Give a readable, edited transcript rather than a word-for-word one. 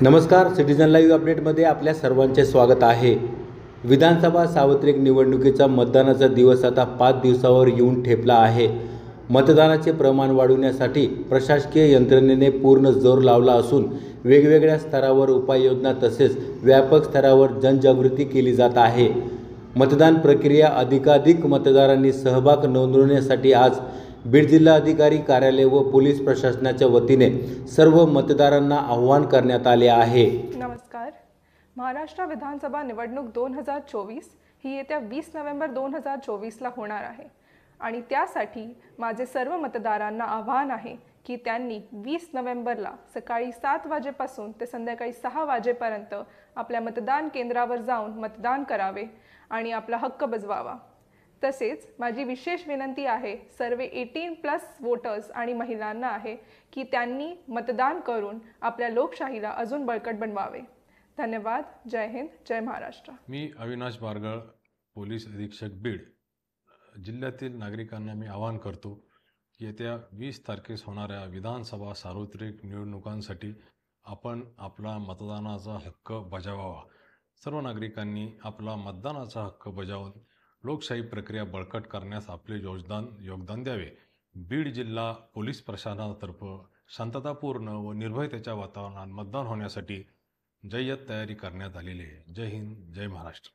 नमस्कार, citizen live अपडेटमध्ये आपल्या सर्वांचे स्वागत आहे। विधानसभा सार्वत्रिक निवडणुकीचा मतदानाचा दिवस आता 5 दिवसावर येऊन ठेपला आहे। मतदानाचे प्रमाण वाढवण्यासाठी प्रशासकीय यंत्रणेने पूर्ण जोर लावला असून वेगवेगळ्या स्तरावर उपाययोजना तसेच व्यापक स्तरावर जनजागृती केली जात आहे। मतदान प्रक्रिया अधिकाधिक मतदारांनी सहभाग नोंदवण्यासाठी आज बीड जिल्हाधिकारी कार्यालय व पोलीस प्रशासनाच्या वतीने सर्व मतदारांना आवाहन करण्यात आले आहे। नमस्कार। महाराष्ट्र विधानसभा निवडणूक 2024 ही येत्या 20 नोव्हेंबर 2024 ला होणार आहे आणि त्यासाठी माझे सर्व मतदारांना आवाहन आहे की त्यांनी 20 नोव्हेंबरला सकाळी 7 वाजेपासून ते संध्याकाळी 6 वाजेपर्यंत आपल्या मतदान केंद्रावर जाऊन मतदान करावे आणि आपला हक्क बजवावा। तसेच माझी विशेष विनंती आहे सर्व 18+ वोटर्स आणि महिलांना आहे की त्यांनी मतदान करून आपल्या लोकशाहीला अजून बळकट बनवावे। धन्यवाद। जय हिंद, जय महाराष्ट्र। मी अविनाश बारगळ, पोलीस अधीक्षक बीड। जिल्ह्यातील नागरिकांना मी आवाहन करतो की येत्या 20 तारखेस होणाऱ्या विधानसभा सार्वत्रिक निवडणुकांसाठी आपण आपला मतदानाचा हक्क बजावावा। सर्व नागरिकांनी आपला मतदानाचा हक्क बजावून लोकशाही प्रक्रिया बळकट करण्यास आपले योगदान द्यावे। बीड जिल्हा पोलीस प्रशासनातर्फे शांततापूर्ण व निर्भयतेच्या वातावरणात मतदान होण्यासाठी जय्यत तयारी करण्यात आलेली आहे। जय हिंद, जय महाराष्ट्र।